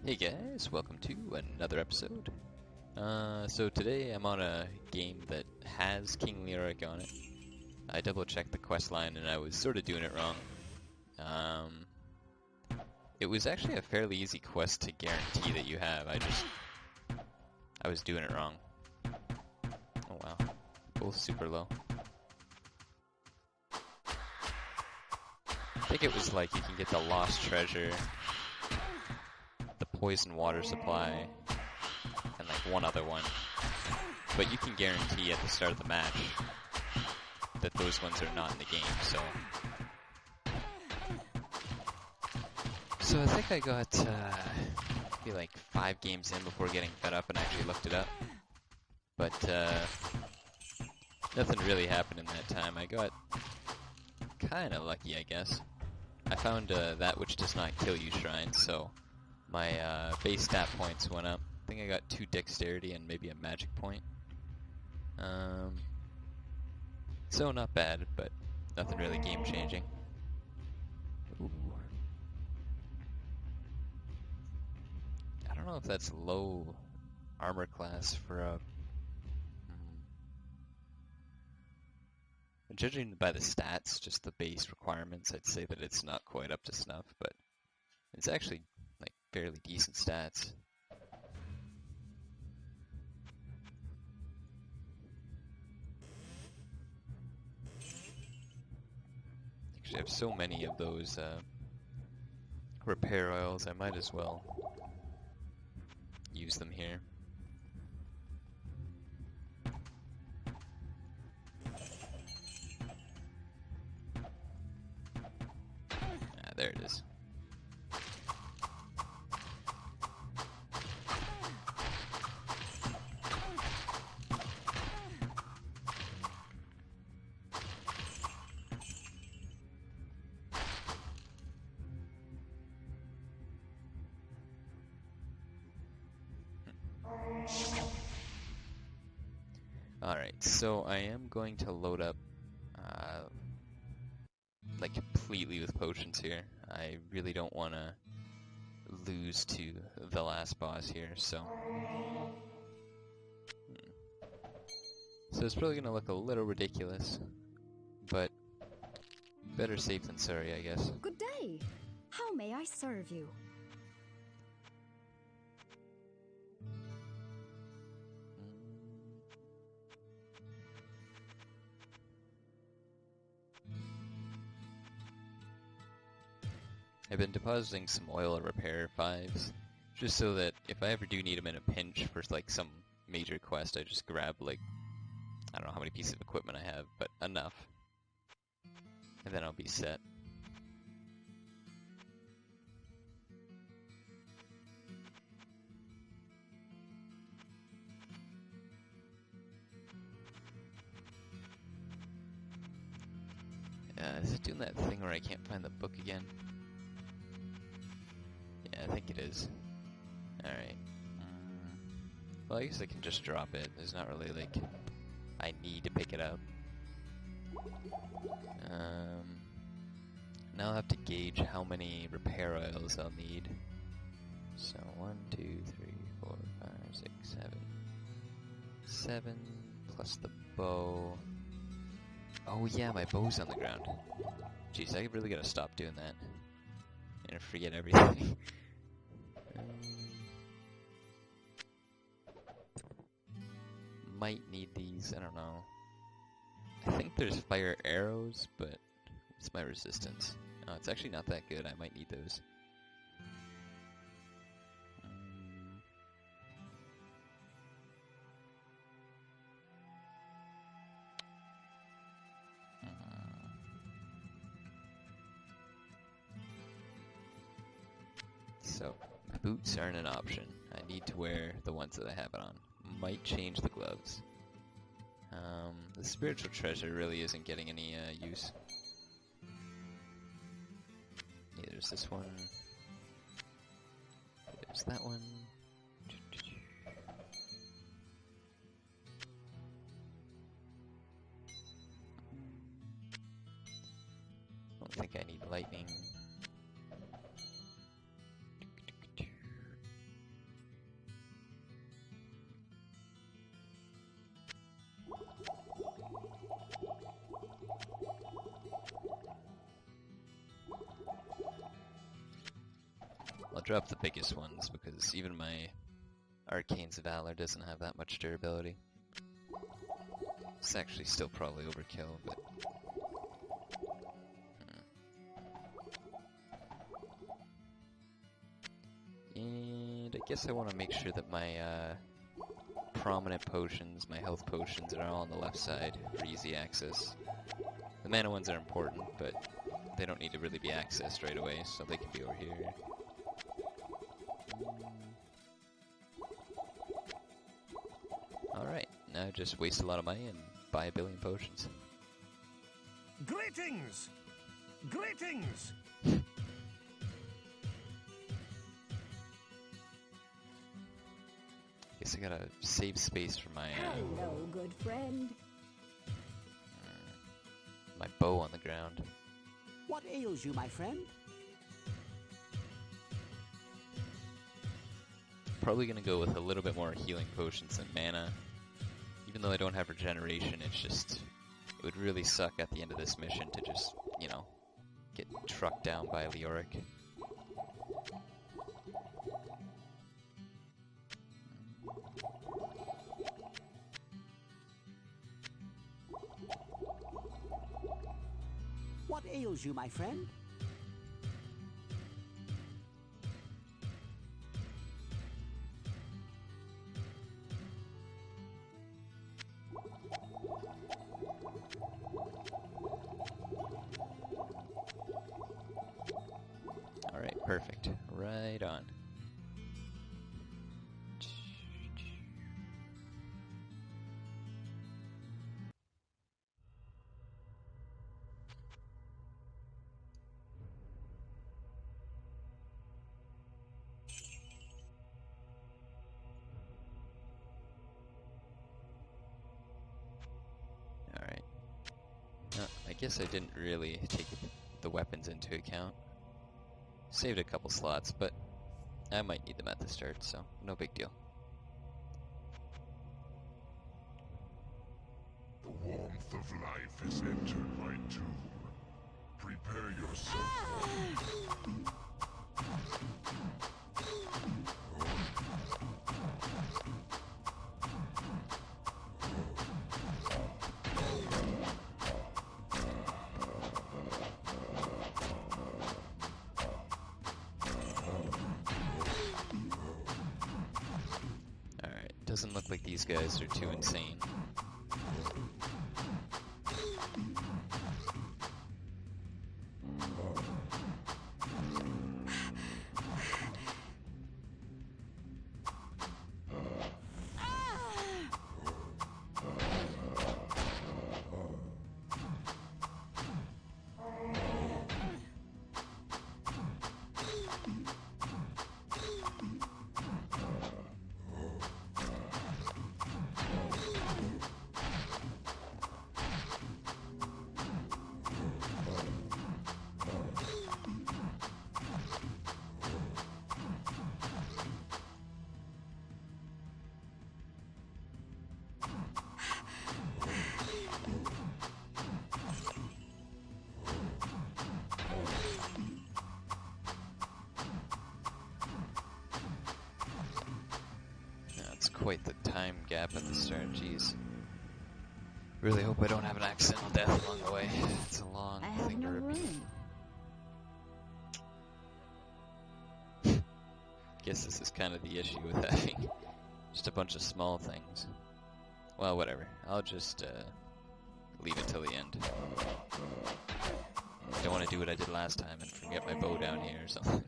Hey guys, welcome to another episode. So today I'm on a game that has King Lyric on it. I double checked the quest line and I was sort of doing it wrong. It was actually a fairly easy quest to guarantee that you have. I was doing it wrong. Oh wow, both super low. I think it was like you can get the lost treasure, the poison water supply, and like one other one. But you can guarantee at the start of the match that those ones are not in the game, so... So I think I got, maybe like 5 games in before getting fed up and actually looked it up. But, nothing really happened in that time. I got kinda lucky, I guess. I found, that which does not kill you shrine, so my, base stat points went up. I think I got 2 dexterity and maybe a magic point. So not bad, but nothing really game-changing. I don't know if that's low armor class for a... Judging by the stats, just the base requirements, I'd say that it's not quite up to snuff, but it's actually like fairly decent stats. Actually, I have so many of those repair oils, I might as well use them here. There it is. Alright, so I am going to load up like completely with potions here. I really don't want to lose to the last boss here, so... So it's probably going to look a little ridiculous, but better safe than sorry, I guess. Good day. How may I serve you? I've been depositing some oil repair 5s, just so that if I ever do need them in a pinch for like some major quest, I just grab like, I don't know how many pieces of equipment I have, but enough. And then I'll be set. Is it doing that thing where I can't find the book again? Yeah, I think it is. Alright. Well, I guess I can just drop it. There's not really, like, I need to pick it up. Now I'll have to gauge how many repair oils I'll need. So, 1, 2, 3, 4, 5, 6, 7. 7 plus the bow. Oh yeah, my bow's on the ground. Jeez, I really gotta stop doing that. I'm gonna forget everything. Might need these, I don't know. I think there's fire arrows, but it's my resistance. Oh, it's actually not that good, I might need those. So, boots aren't an option. I need to wear the ones that I have it on. Might change the gloves. The spiritual treasure really isn't getting any use. Yeah, there's this one. There's that one. Don't think I need lightning. drop the biggest ones because even my Arcane's Valor doesn't have that much durability. It's actually still probably overkill, but... And I guess I want to make sure that my prominent potions, my health potions, are all on the left side for easy access. The mana ones are important, but they don't need to really be accessed right away, so they can be over here. Alright, now just waste a lot of money and buy a billion potions. Greetings! Greetings! Guess I gotta save space for my Hello, good friend. my bow on the ground. What ails you, my friend? Probably gonna go with a little bit more healing potions than mana. Even though I don't have regeneration, it's just... It would really suck at the end of this mission to just, you know, get trucked down by Leoric. What ails you, my friend? Alright, perfect. Right on. Alright. I guess I didn't really take the weapons into account. Saved a couple slots, but I might need them at the start, so no big deal. The warmth of life has entered my tomb. Prepare yourself. Alright, doesn't look like these guys are too insane. It's quite the time gap at the start, jeez. Really hope I don't have an accidental death along the way. It's a long I have thing to no repeat. room. Guess this is kind of the issue with having just a bunch of small things. Well, whatever. I'll just leave it till the end. Don't want to do what I did last time and forget my bow down here or something.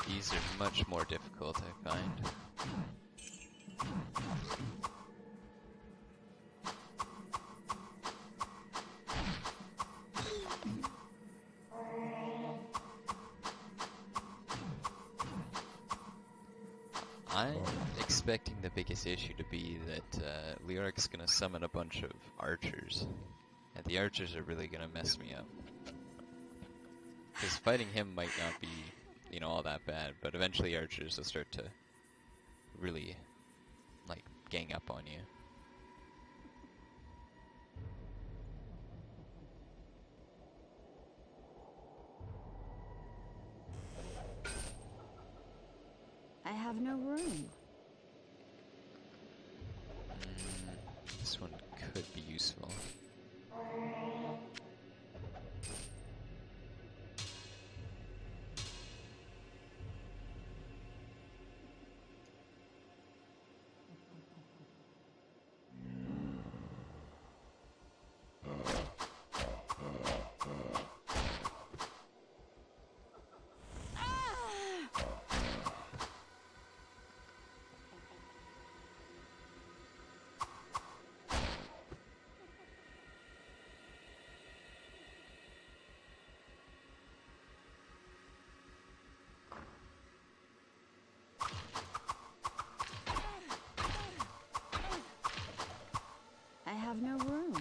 These are much more difficult, I find. I'm expecting the biggest issue to be that Leoric's gonna summon a bunch of archers. And the archers are really gonna mess me up. Because fighting him might not be all that bad, but eventually archers will start to really, like, gang up on you. I have no room. This one could be useful. I have no room.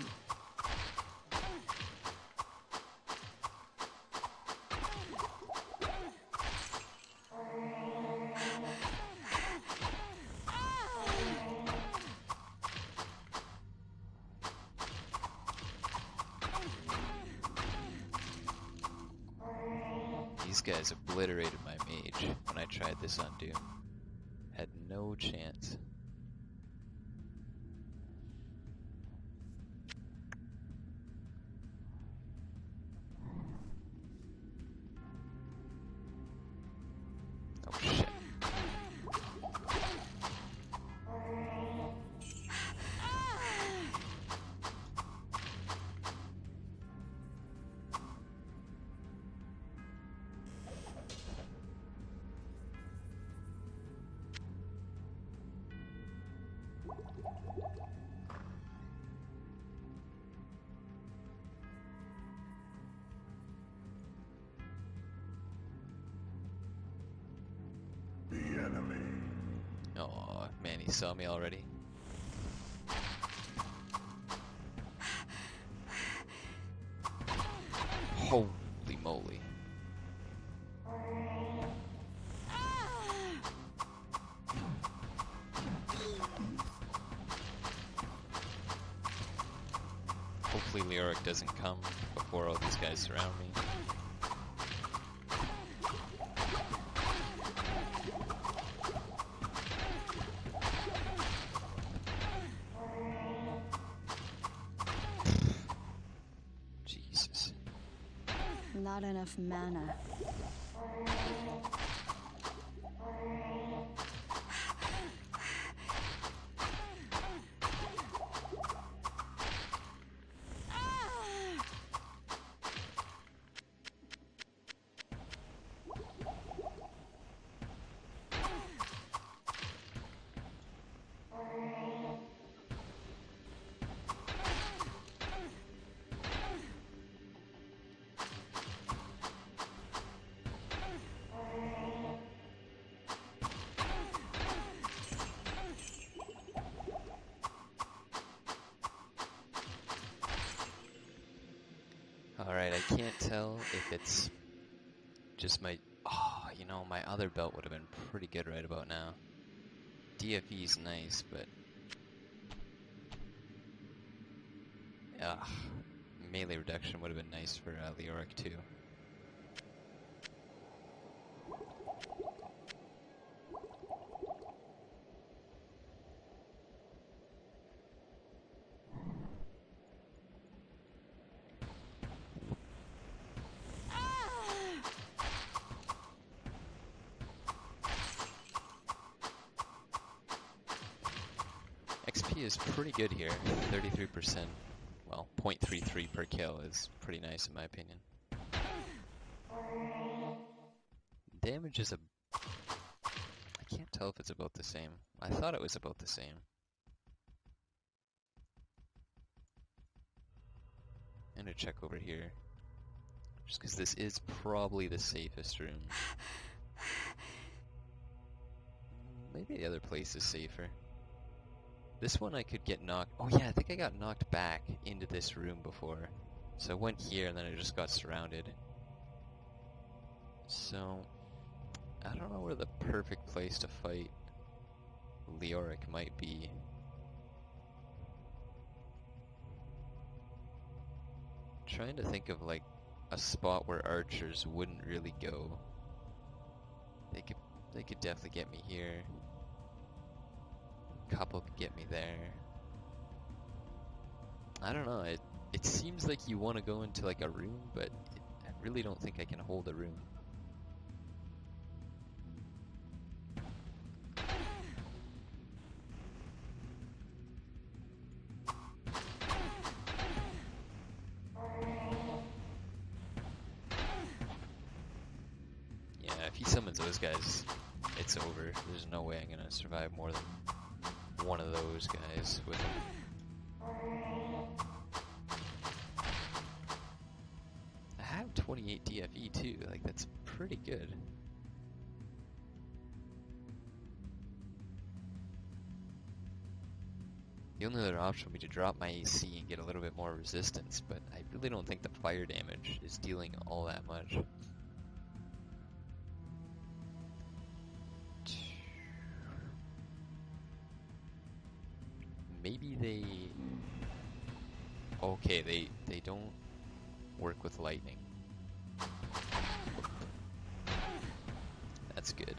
These guys obliterated my mage when I tried this on Doom. Had no chance. Oh shit. The enemy. Oh man, he saw me already. Holy moly. Hopefully Leoric doesn't come before all these guys surround me. Jesus. Not enough mana. Alright, I can't tell if it's just my... Oh, my other belt would have been pretty good right about now. DFE's nice, but... melee reduction would have been nice for Leoric too. XP is pretty good here, 33%. Well, 0.33 per kill is pretty nice in my opinion. Damage is I can't tell if it's about the same. I thought it was about the same. I'm gonna check over here. Just because this is probably the safest room. Maybe the other place is safer. This one I could get knocked... Oh yeah, I think I got knocked back into this room before. So I went here and then I just got surrounded. So... I don't know where the perfect place to fight Leoric might be. Trying to think of like a spot where archers wouldn't really go. They could definitely get me here. A couple could get me there. I don't know, it seems like you want to go into like a room, but I really don't think I can hold a room. Yeah, if he summons those guys, it's over. There's no way I'm gonna survive more than one of those guys with him. I have 28 DFE too, like that's pretty good. The only other option would be to drop my AC and get a little bit more resistance, but I really don't think the fire damage is dealing all that much. Maybe they... Okay, they don't work with lightning. That's good.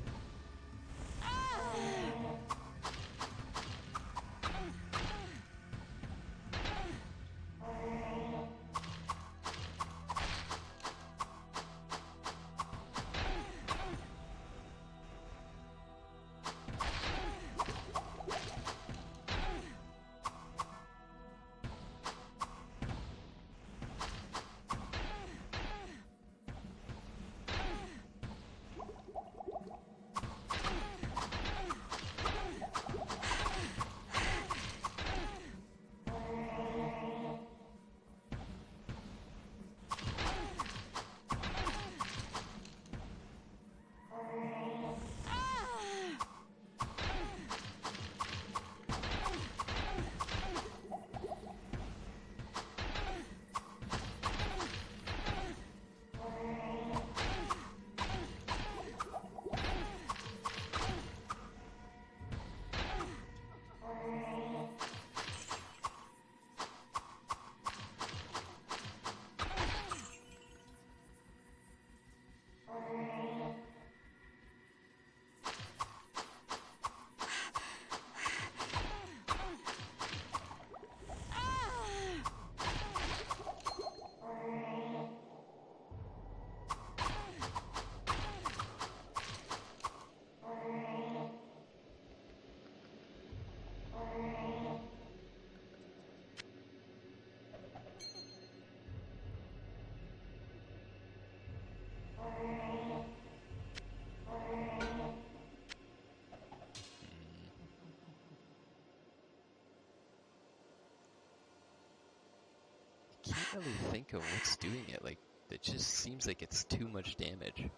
Can't really think of what's doing it. Like, it just seems like it's too much damage.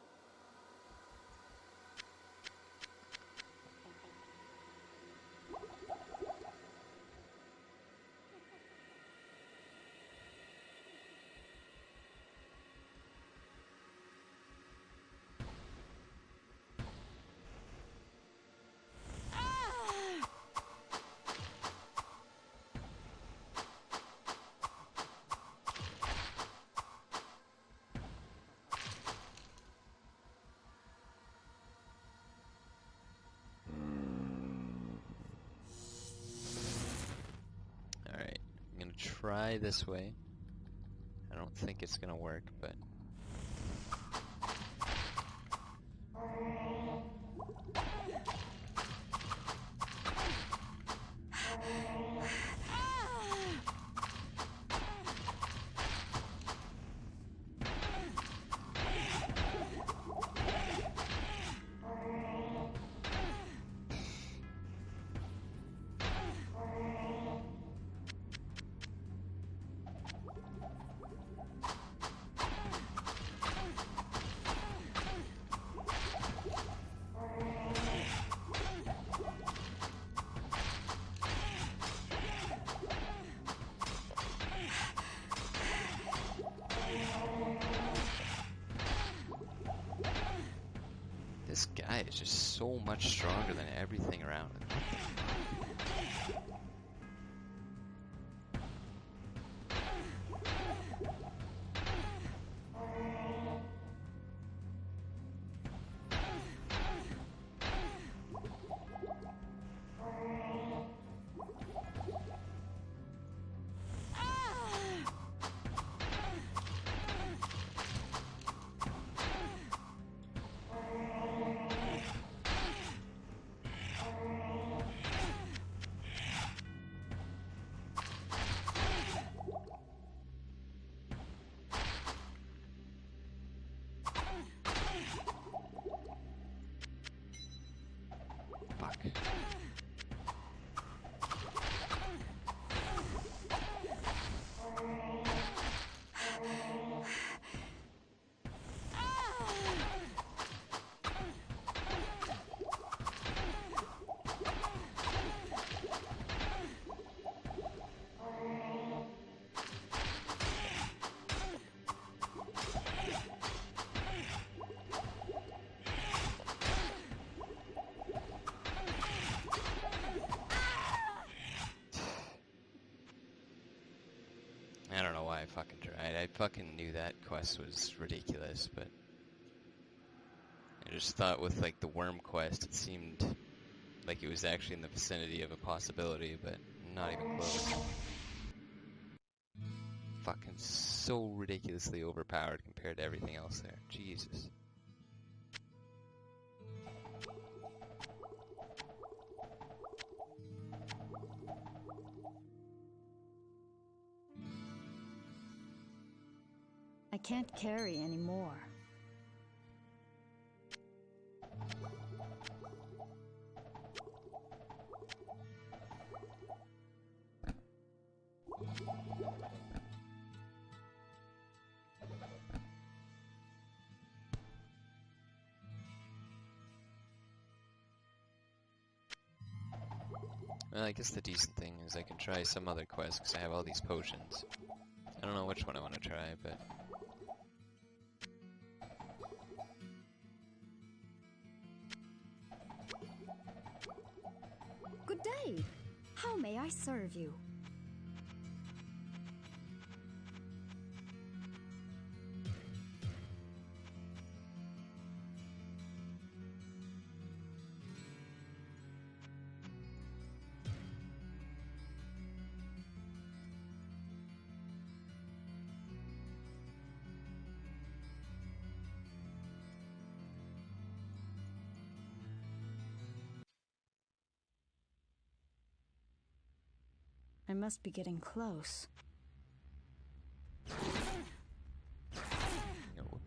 Try this way. I don't think it's gonna work, but guy is just so much stronger than everything around him. Fuck. I don't know why I fucking tried. I fucking knew that quest was ridiculous, but I just thought with like the worm quest, it seemed like it was actually in the vicinity of a possibility, but not even close. Fucking so ridiculously overpowered compared to everything else there. Jesus. I can't carry anymore. Well, I guess the decent thing is I can try some other quests because I have all these potions. I don't know which one I want to try, but... Good day. How may I serve you? I must be getting close. No.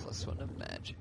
+1 of magic.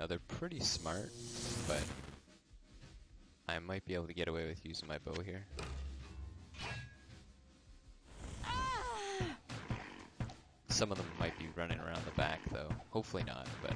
they're pretty smart, but I might be able to get away with using my bow here. Some of them might be running around the back though. Hopefully not, but...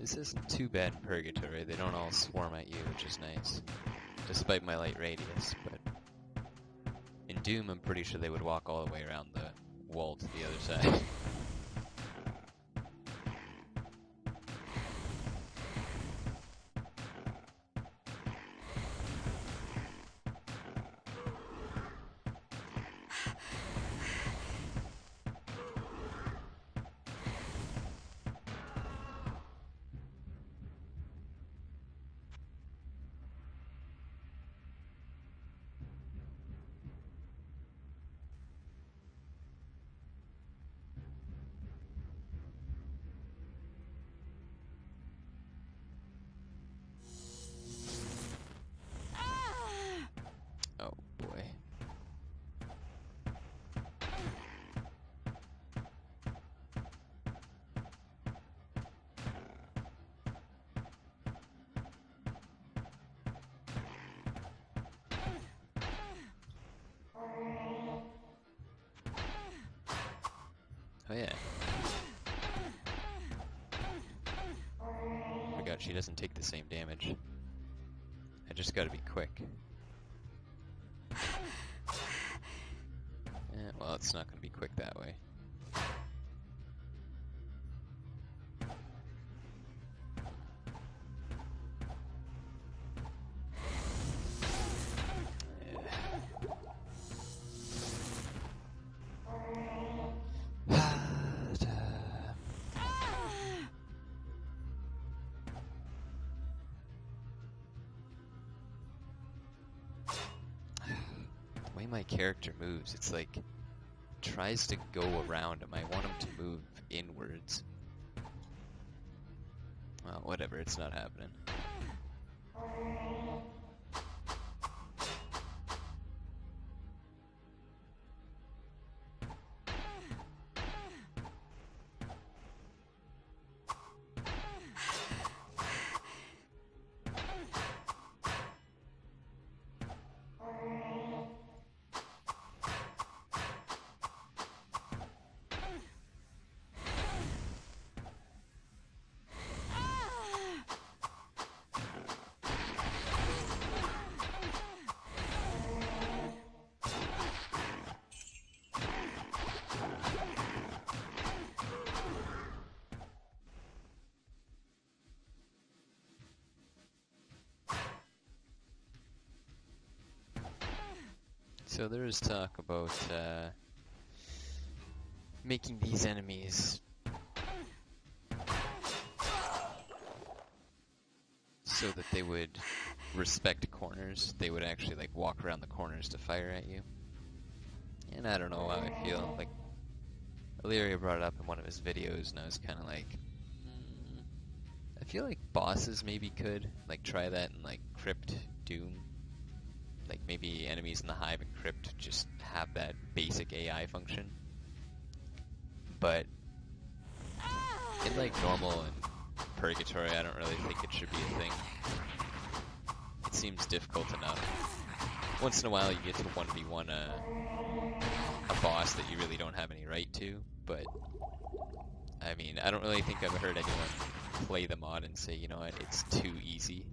This isn't too bad in Purgatory. They don't all swarm at you, which is nice. Despite my light radius, but... in Doom, I'm pretty sure they would walk all the way around the wall to the other side. Oh boy. Oh yeah. Oh my god, she doesn't take the same damage. I just gotta be quick. Well, it's not going to be quick that way. The way my character moves, it's like... tries to go around him. I want him to move inwards. Well, whatever, it's not happening. So there is talk about making these enemies so that they would respect corners. They would actually like walk around the corners to fire at you. And I don't know how I feel. Like Illyria brought it up in one of his videos, and I was kind of like, I feel like bosses maybe could like try that in like Crypt Doom. Like maybe enemies in the Hive and Crypt just have that basic AI function. But in like normal and Purgatory, I don't really think it should be a thing. it seems difficult enough. Once in a while you get to 1v1 a boss that you really don't have any right to, but I mean, I don't really think I've heard anyone play the mod and say, you know what, it's too easy.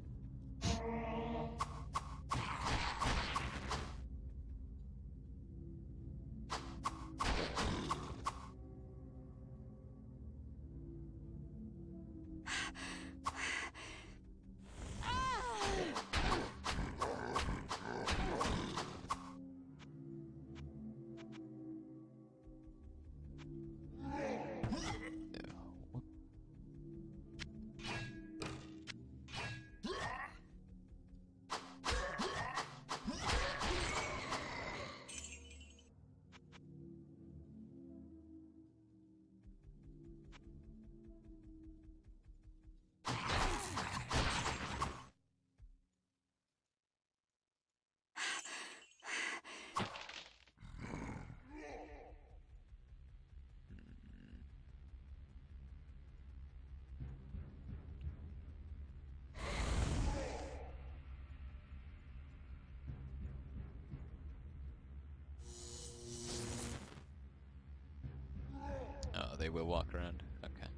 Oh, they will walk around. Okay.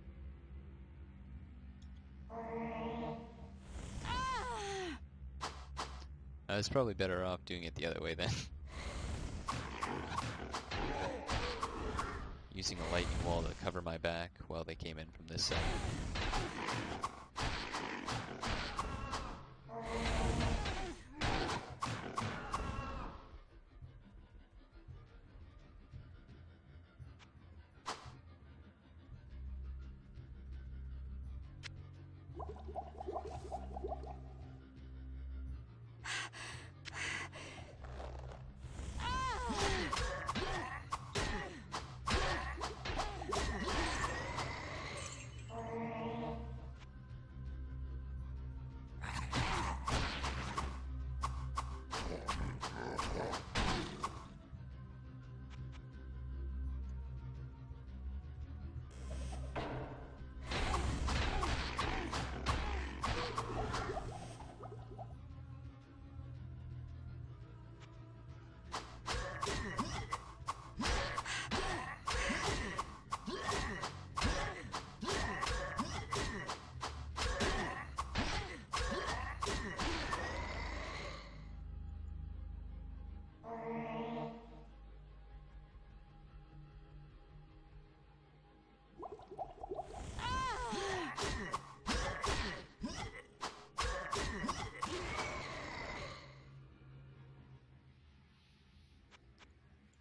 I was probably better off doing it the other way then. Using a lightning wall to cover my back while they came in from this side.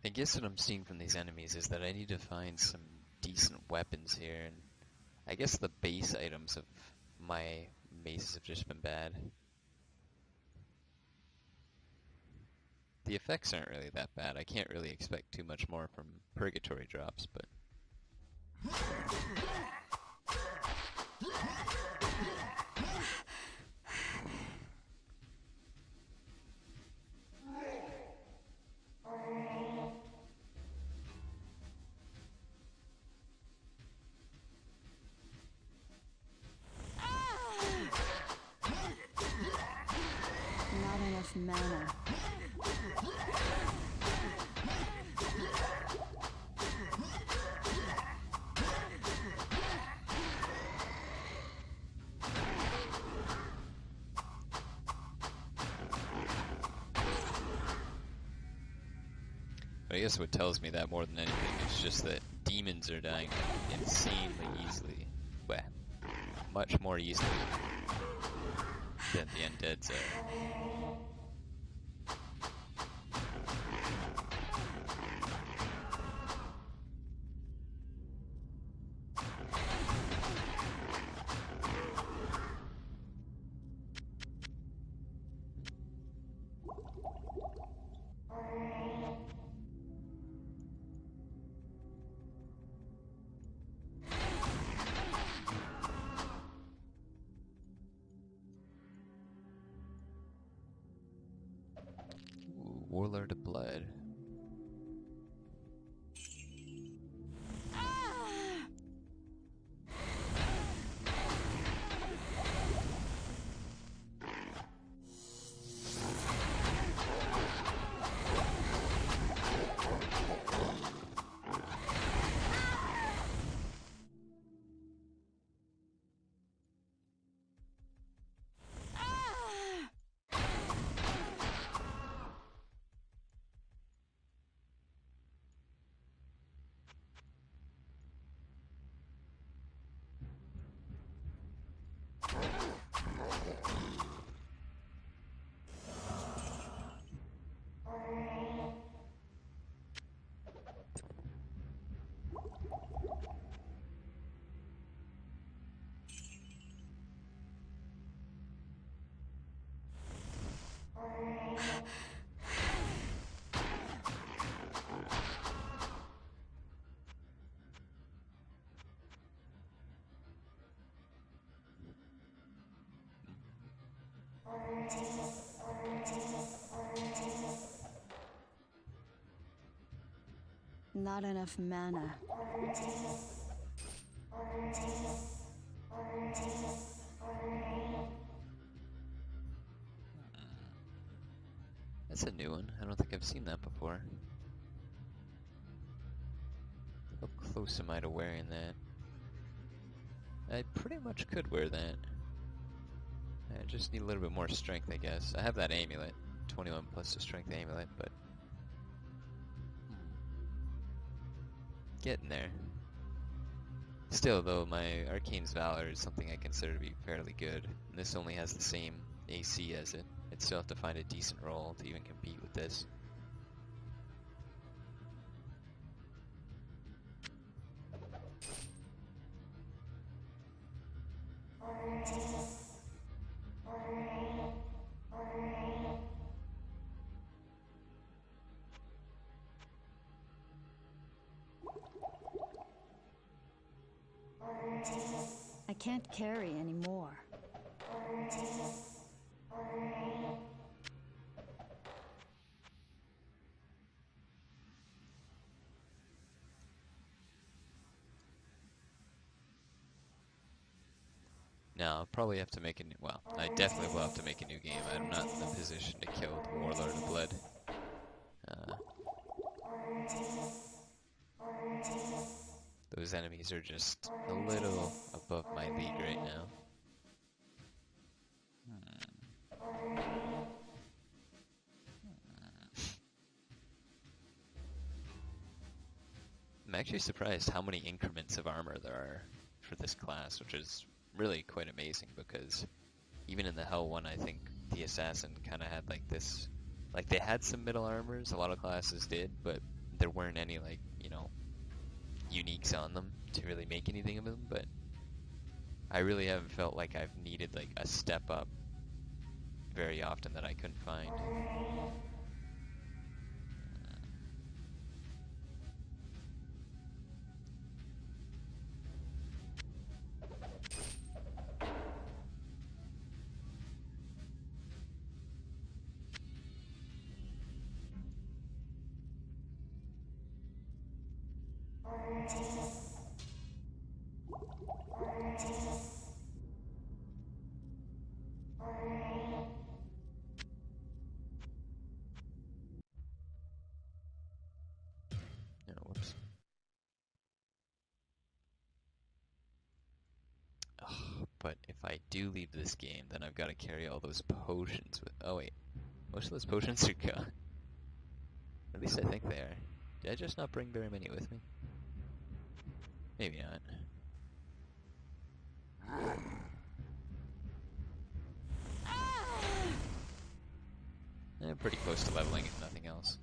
I guess what I'm seeing from these enemies is that I need to find some decent weapons here, and I guess the base items of my maces have just been bad. The effects aren't really that bad. I can't really expect too much more from Purgatory drops, but... Not enough mana. But I guess what tells me that more than anything is just that demons are dying insanely easily. Well, much more easily than the undeads are. Warlord of Blood. Not enough mana. That's a new one. I don't think I've seen that before. How close am I to wearing that? I pretty much could wear that. I just need a little bit more strength, I guess. I have that amulet. 21 plus the strength amulet, but... getting there. Still, though, my Arcane's Valor is something I consider to be fairly good. And this only has the same AC as it. I'd still have to find a decent roll to even compete with this. I can't carry anymore. Now, I'll probably have to make a new... well, I definitely will have to make a new game. I'm not in the position to kill the Warlord of Blood. Those enemies are just a little above my league right now. I'm actually surprised how many increments of armor there are for this class, which is really quite amazing because even in the Hell one, I think the Assassin kind of had like this, like they had some middle armors, a lot of classes did, but there weren't any like, you know, uniques on them to really make anything of them, but I really haven't felt like I've needed like a step up very often that I couldn't find. No, whoops. But if I do leave this game, then I've got to carry all those potions with... oh wait, most of those potions are gone. At least I think they are. Did I just not bring very many with me? Maybe not. I'm pretty close to leveling if nothing else.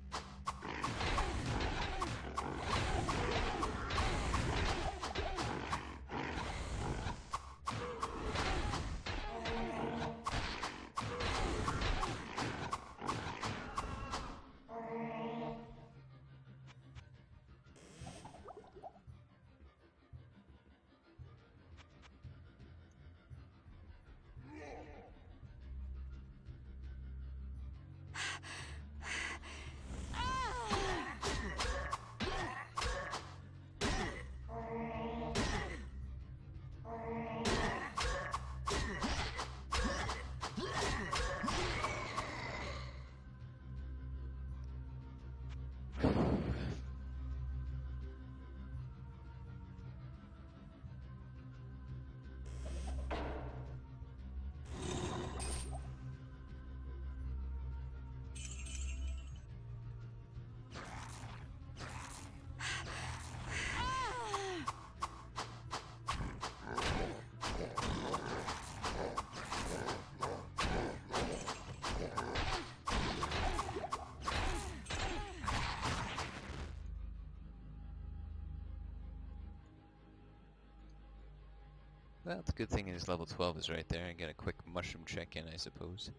Well, the good thing is level 12 is right there. I get a quick mushroom check-in, I suppose.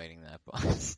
fighting that boss.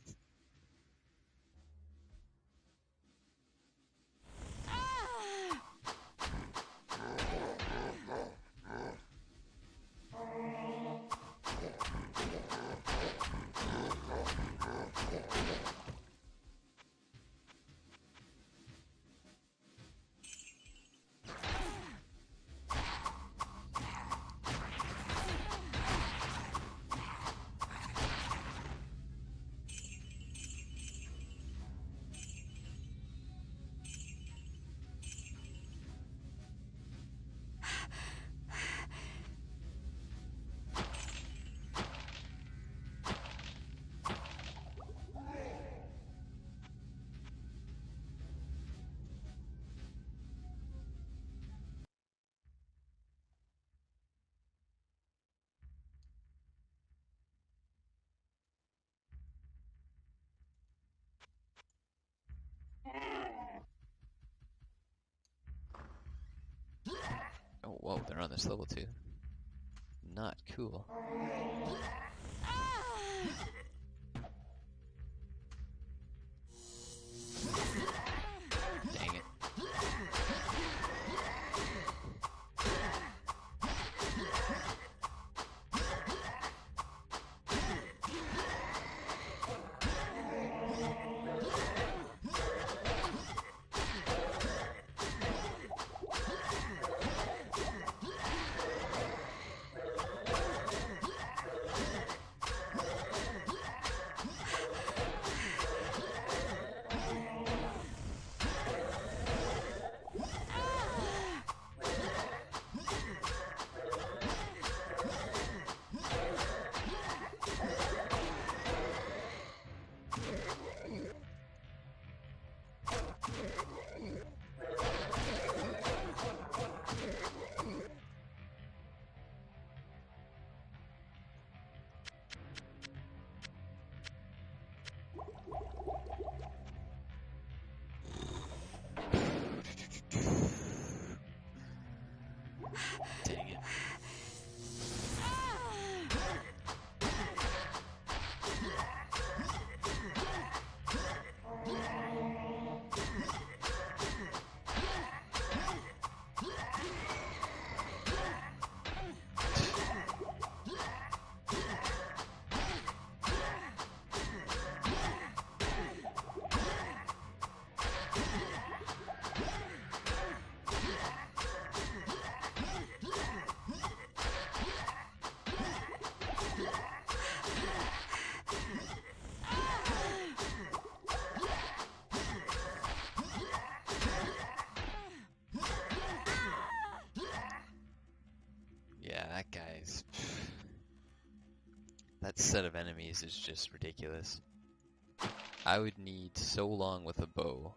Oh, whoa, they're on this level too. Not cool. Dang it. Dang it. Yeah, that guy's... That set of enemies is just ridiculous. I would need so long with a bow.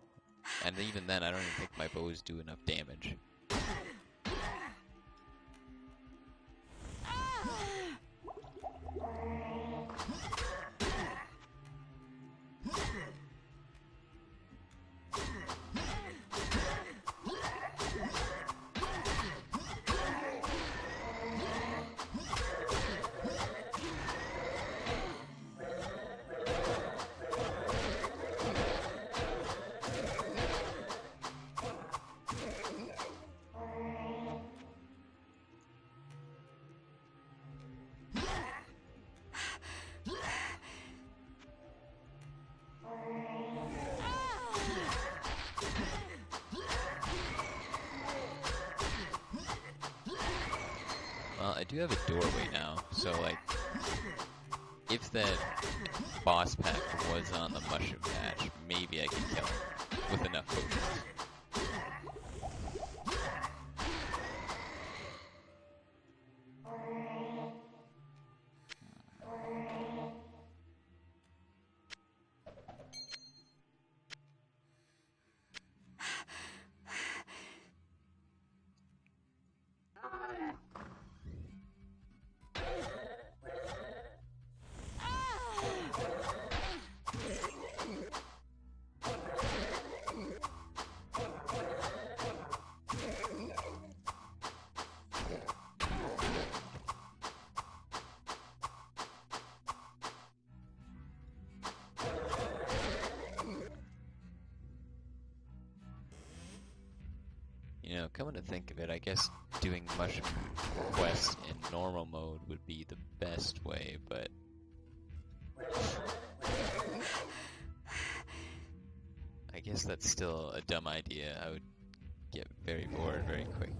And even then, I don't even think my bows do enough damage. Well, I do have a doorway now, so like, if that boss pack was on the mushroom patch, maybe I could kill him with enough potions. know, coming to think of it, I guess doing mushroom quests in normal mode would be the best way, but... I guess that's still a dumb idea. I would get very bored very quick.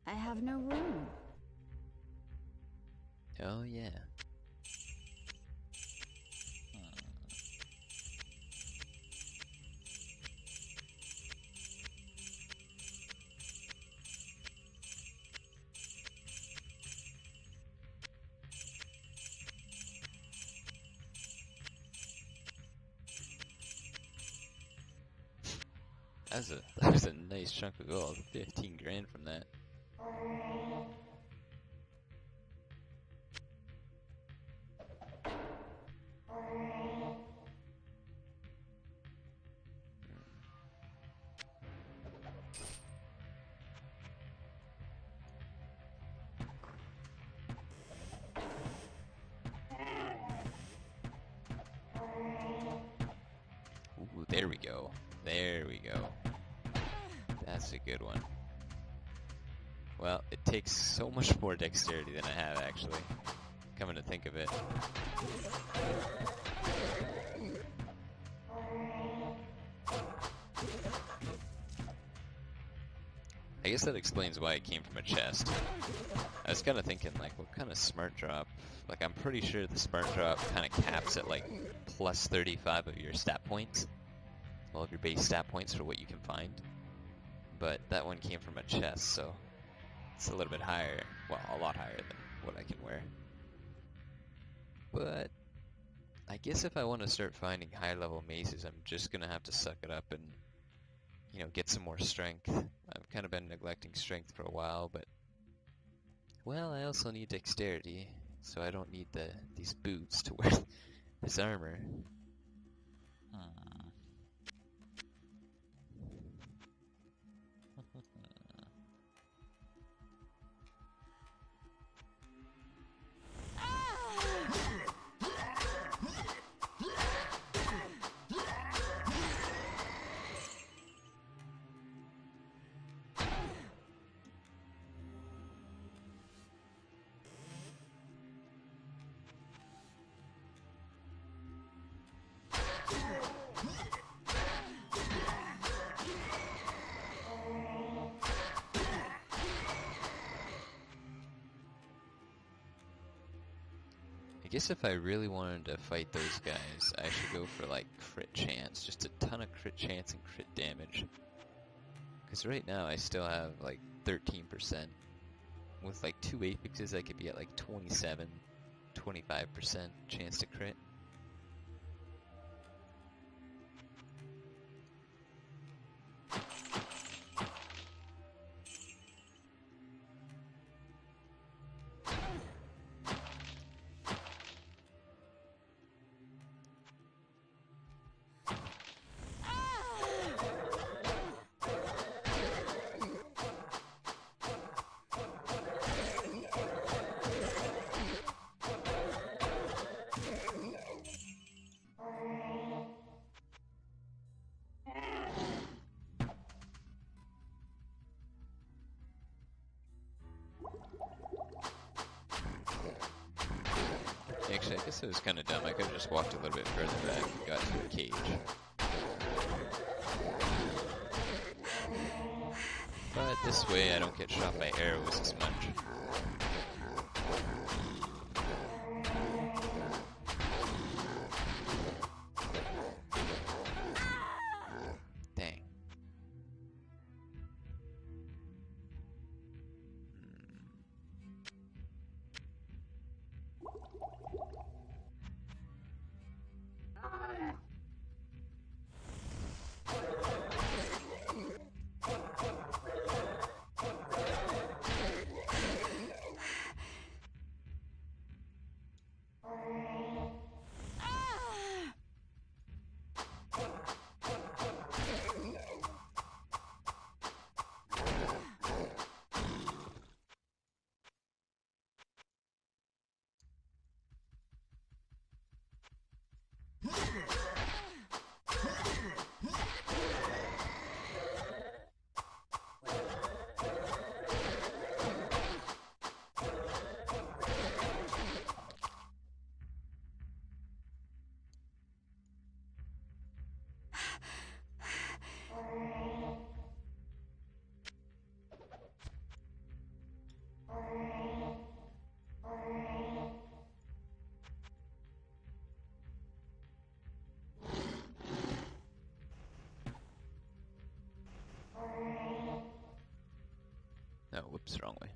I have no room. Oh yeah. That was a nice chunk of gold. 15 grand from that. Ooh, there we go. There we go. That's a good one. Well, it takes so much more dexterity than I have, actually. Coming to think of it. I guess that explains why it came from a chest. I was kind of thinking, like, what kind of smart drop? Like, I'm pretty sure the smart drop kind of caps at, like, plus 35 of your stat points. Well, of your base stat points for what you can find. But that one came from a chest, so it's a little bit higher. Well, a lot higher than what I can wear. But I guess if I want to start finding high-level maces, I'm just going to have to suck it up and, you know, get some more strength. I've kind of been neglecting strength for a while, but, well, I also need dexterity, so I don't need these boots to wear this armor. I guess if I really wanted to fight those guys, I should go for, like, crit chance. Just a ton of crit chance and crit damage. Because right now I still have, like, 13%. With, like, 2 apexes, I could be at, like, 27, 25% chance to crit. Actually, I guess it was kind of dumb. I could have just walked a little bit further back and got to a cage. But this way I don't get shot by arrows as much. Oops, wrong way.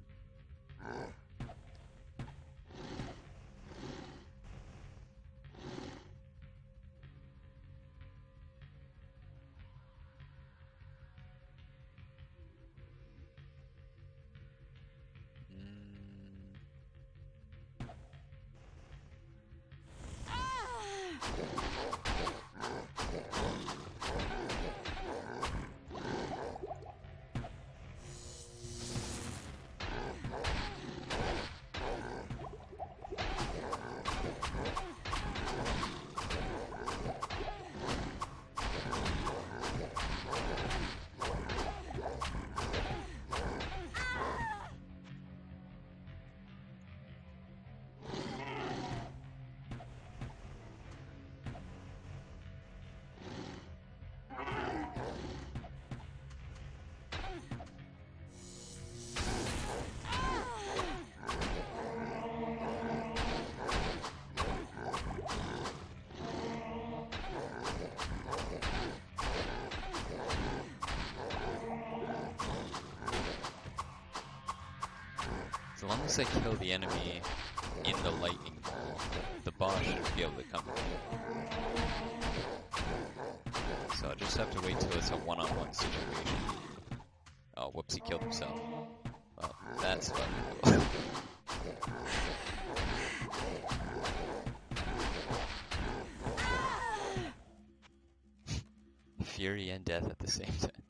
As long as I kill the enemy in the lightning ball, the boss should be able to come to me. So I'll just have to wait till it's a one-on-one situation. Oh, whoops, he killed himself. Well, that's fucking cool. Fury and death at the same time.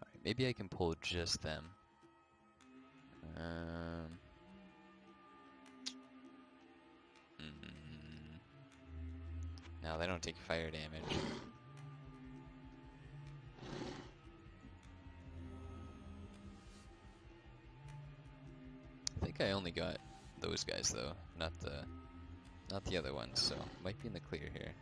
Alright, maybe I can pull just them. No, they don't take fire damage. I think I only got those guys though, not the other ones, so might be in the clear here.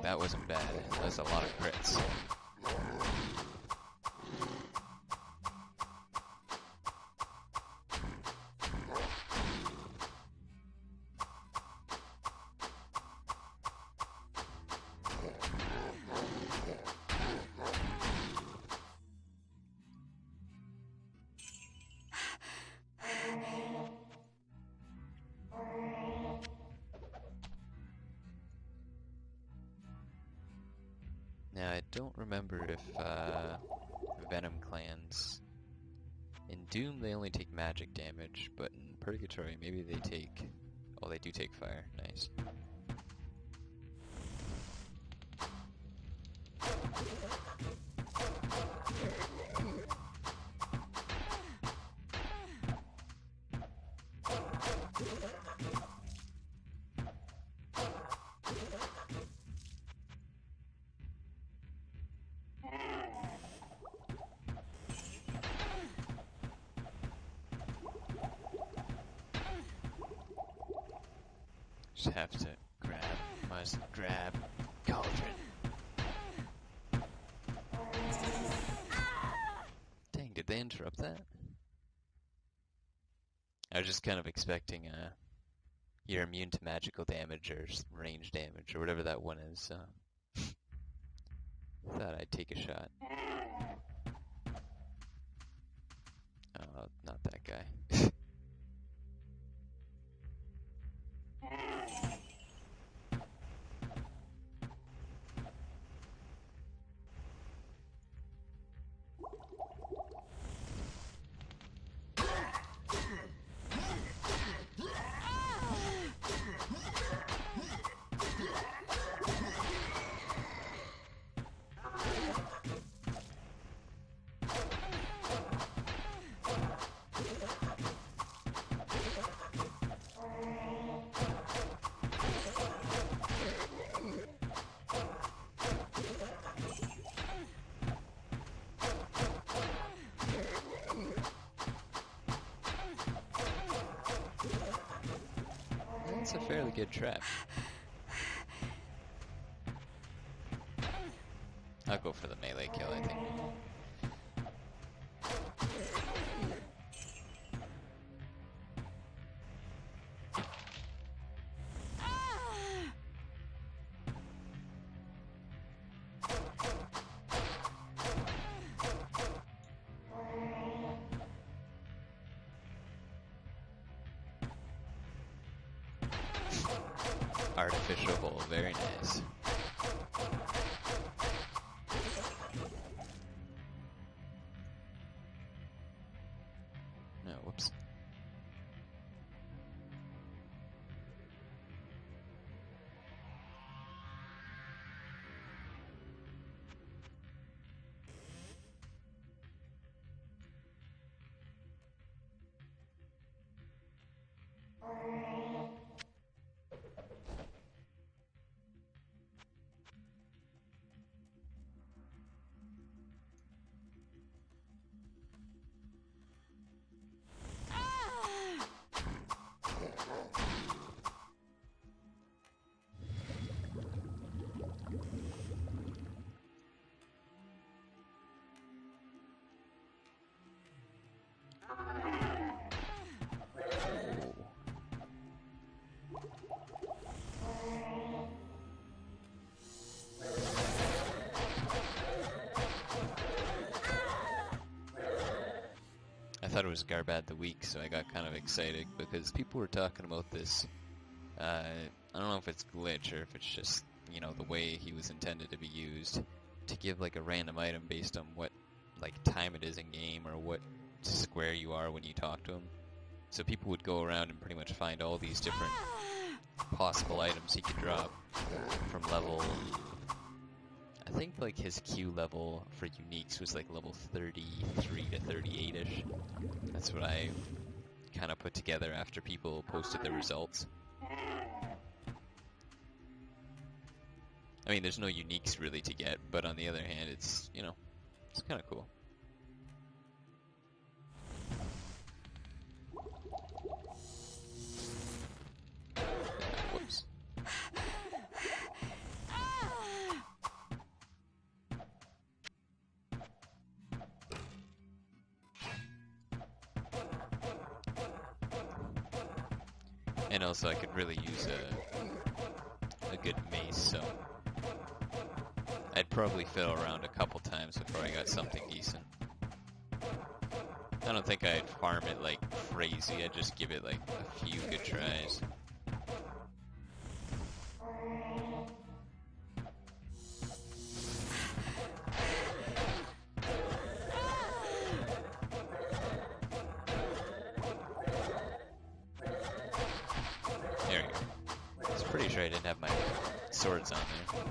That wasn't bad. That was a lot of crits. Now, I don't remember if Venom clans... In Doom, they only take magic damage, but in Purgatory, maybe they take... Oh, they do take fire. Nice. Just have to must grab Cauldron. Dang, did they interrupt that? I was just kind of expecting you're immune to magical damage or range damage or whatever that one is, so thought I'd take a shot. Oh, not that guy. That's a fairly good trap. I'll go for the melee kill, I think. Artificial hole, very nice. No, whoops. I thought it was Garbad the Week, so I got kind of excited because people were talking about this. I don't know if it's glitch or if it's just, you know, the way he was intended to be used to give like a random item based on what like time it is in game or what square you are when you talk to him. So people would go around and pretty much find all these different possible items he could drop from level. I think like his Q level for uniques was like level 33 to 38ish. That's what I kind of put together after people posted their results. I mean, there's no uniques really to get, but on the other hand, it's, you know, it's kind of cool. Whoops. And also I could really use a good mace, so I'd probably fiddle around a couple times before I got something decent. I don't think I'd farm it like crazy, I'd just give it like a few good tries. There we go. I was pretty sure I didn't have my swords on there.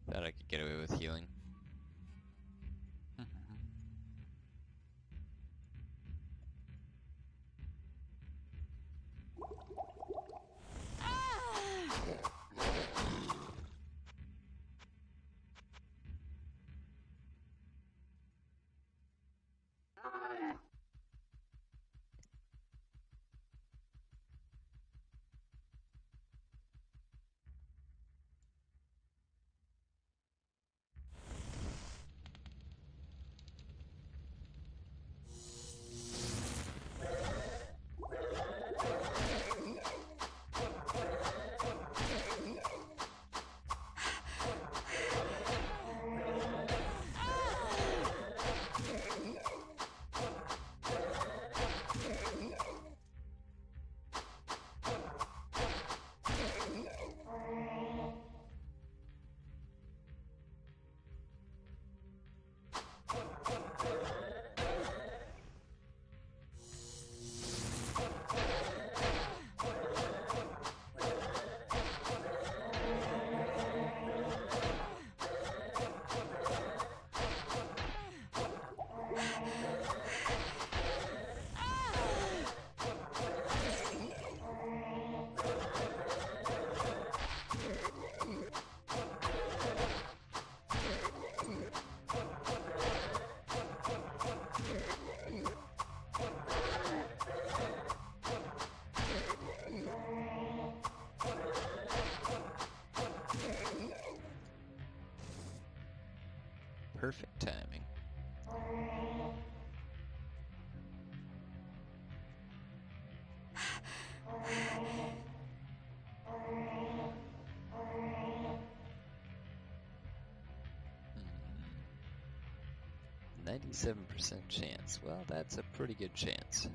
Thought I could get away with healing. Perfect timing. Hmm. 97% chance. Well, that's a pretty good chance.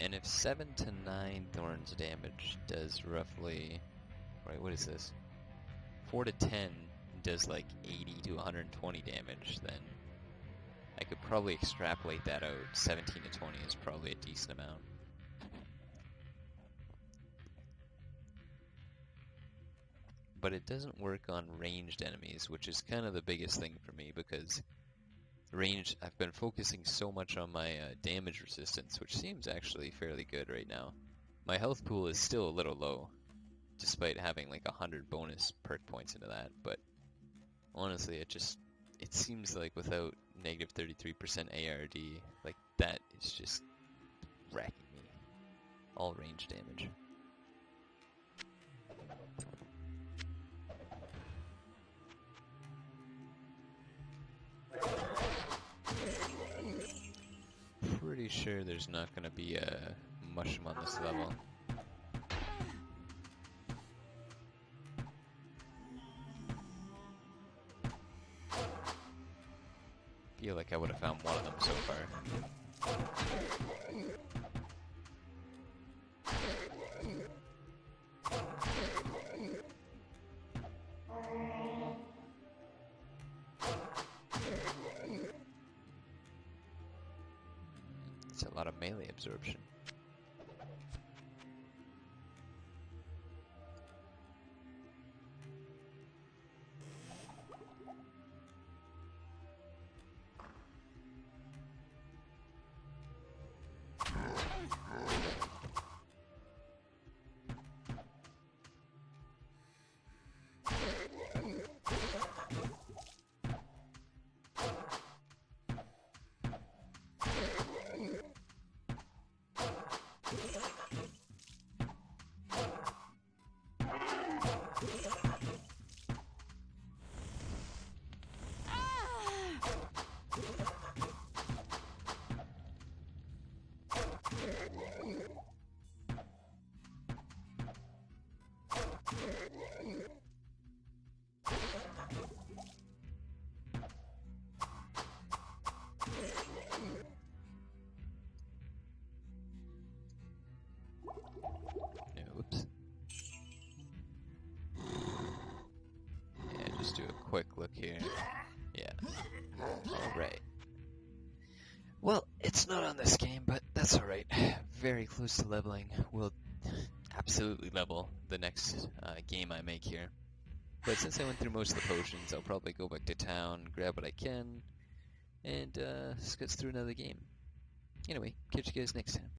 And if 7 to 9 thorns damage does roughly... Right, what is this? 4 to 10 does like 80 to 120 damage, then I could probably extrapolate that out. 17 to 20 is probably a decent amount. But it doesn't work on ranged enemies, which is kind of the biggest thing for me, because range, I've been focusing so much on my damage resistance, which seems actually fairly good right now. My health pool is still a little low, despite having like 100 bonus perk points into that, but honestly, it seems like without negative 33% ARD, like that is just wrecking me. All range damage. Pretty sure there's not going to be a mushroom on this level. Feel like I would have found one of them so far. It's a lot of melee absorption. Oops. Yeah, just do a quick look here. Yeah. Alright. Well, it's not on this game, but that's alright. Very close to leveling. We'll absolutely level the next game I make here. But since I went through most of the potions, I'll probably go back to town, grab what I can, and sketch through another game. Anyway, catch you guys next time.